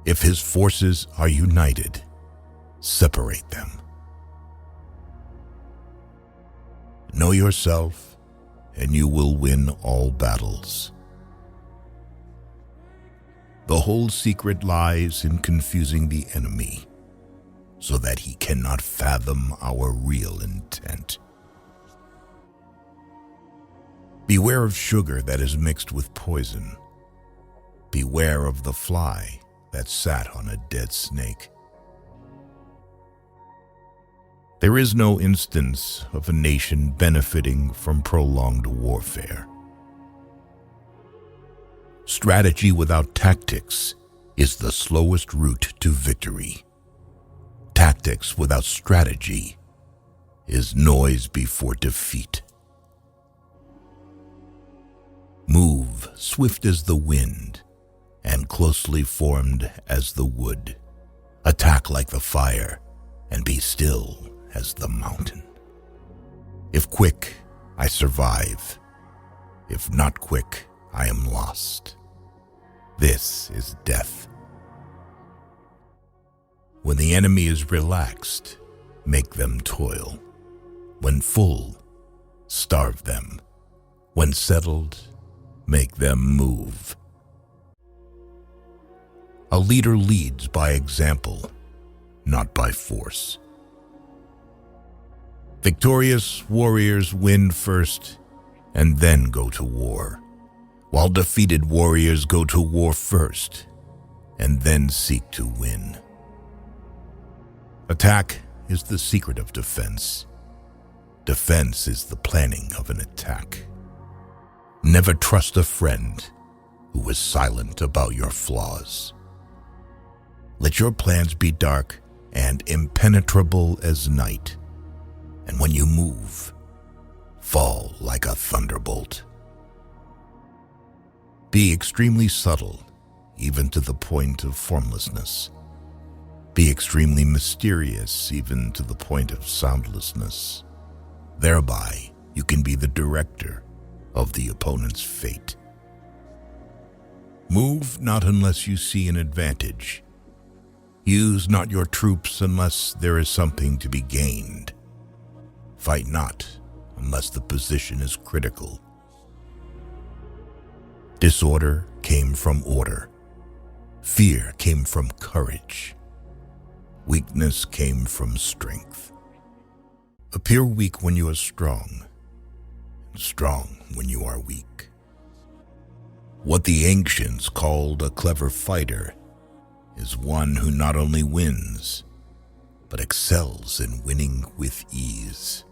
If his forces are united, separate them. Know yourself, and you will win all battles. The whole secret lies in confusing the enemy, so that he cannot fathom our real intent. Beware of sugar that is mixed with poison. Beware of the fly that sat on a dead snake. There is no instance of a nation benefiting from prolonged warfare. Strategy without tactics is the slowest route to victory. Tactics without strategy is noise before defeat. Move swift as the wind and closely formed as the wood. Attack like the fire and be still as the mountain. If quick, I survive. If not quick, I am lost. This is death. When the enemy is relaxed, make them toil. When full, starve them. When settled, make them move. A leader leads by example, not by force. Victorious warriors win first and then go to war, while defeated warriors go to war first and then seek to win. Attack is the secret of defense. Defense is the planning of an attack. Never trust a friend who is silent about your flaws. Let your plans be dark and impenetrable as night, and when you move, fall like a thunderbolt. Be extremely subtle, even to the point of formlessness. Be extremely mysterious, even to the point of soundlessness. Thereby, you can be the director of the opponent's fate. Move not unless you see an advantage. Use not your troops unless there is something to be gained. Fight not unless the position is critical. Disorder came from order. Fear came from courage. Weakness came from strength. Appear weak when you are strong, and strong when you are weak. What the ancients called a clever fighter is one who not only wins, but excels in winning with ease.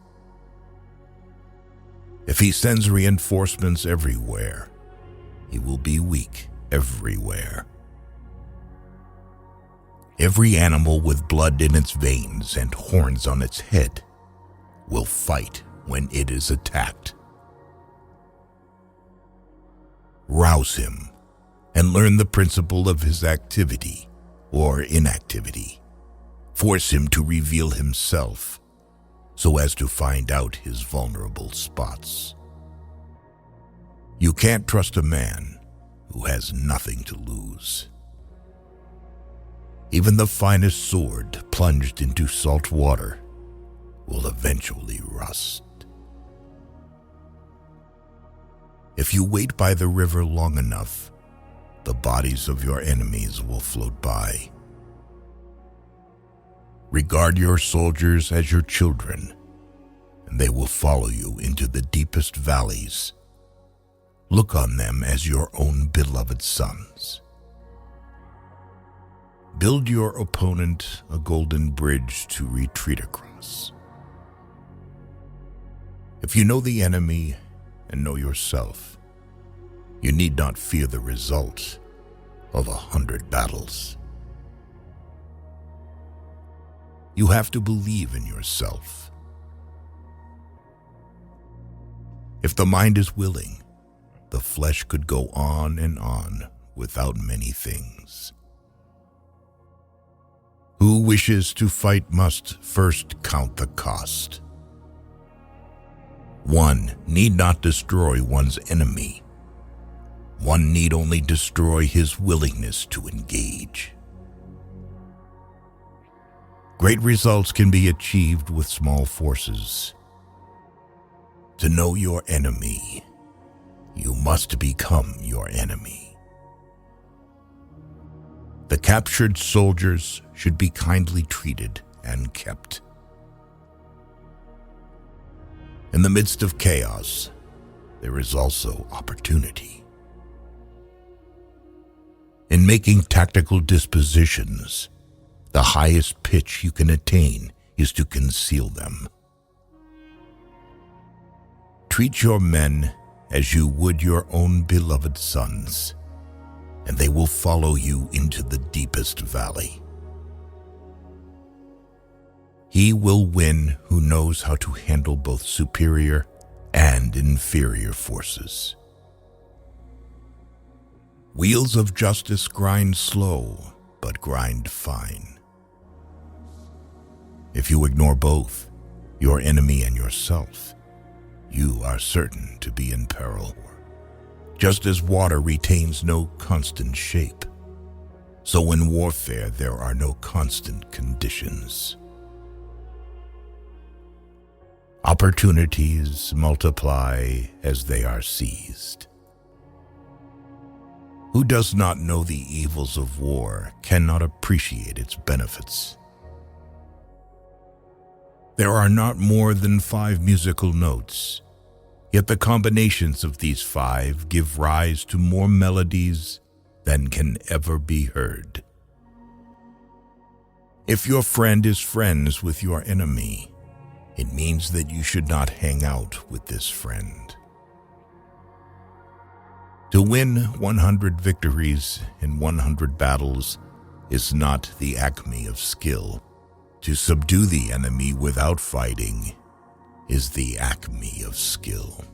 If he sends reinforcements everywhere, he will be weak everywhere. Every animal with blood in its veins and horns on its head will fight when it is attacked. Rouse him and learn the principle of his activity or inactivity. Force him to reveal himself so as to find out his vulnerable spots. You can't trust a man who has nothing to lose. Even the finest sword plunged into salt water will eventually rust. If you wait by the river long enough, the bodies of your enemies will float by. Regard your soldiers as your children, and they will follow you into the deepest valleys. Look on them as your own beloved sons. Build your opponent a golden bridge to retreat across. If you know the enemy and know yourself, you need not fear the result of 100 battles. You have to believe in yourself. If the mind is willing, the flesh could go on and on without many things. Who wishes to fight must first count the cost. One need not destroy one's enemy. One need only destroy his willingness to engage. Great results can be achieved with small forces. To know your enemy, you must become your enemy. The captured soldiers should be kindly treated and kept. In the midst of chaos, there is also opportunity. In making tactical dispositions, the highest pitch you can attain is to conceal them. Treat your men as you would your own beloved sons, and they will follow you into the deepest valley. He will win who knows how to handle both superior and inferior forces. Wheels of justice grind slow, but grind fine. If you ignore both, your enemy and yourself, you are certain to be in peril. Just as water retains no constant shape, so in warfare there are no constant conditions. Opportunities multiply as they are seized. Who does not know the evils of war cannot appreciate its benefits. There are not more than 5 musical notes, yet the combinations of these 5 give rise to more melodies than can ever be heard. If your friend is friends with your enemy, it means that you should not hang out with this friend. To win 100 victories in 100 battles is not the acme of skill. To subdue the enemy without fighting is the acme of skill.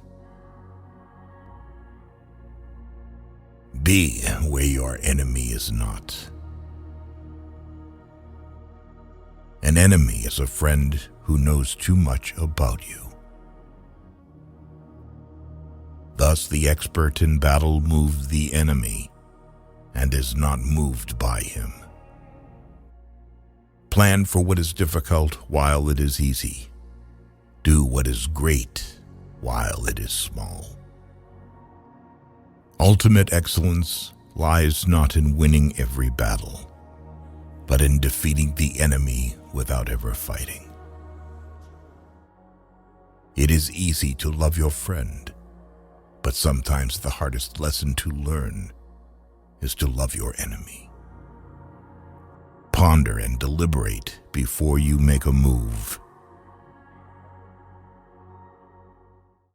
Be where your enemy is not. An enemy is a friend who knows too much about you. Thus, the expert in battle moves the enemy and is not moved by him. Plan for what is difficult while it is easy. Do what is great while it is small. Ultimate excellence lies not in winning every battle, but in defeating the enemy without ever fighting. It is easy to love your friend, but sometimes the hardest lesson to learn is to love your enemy. Ponder and deliberate before you make a move.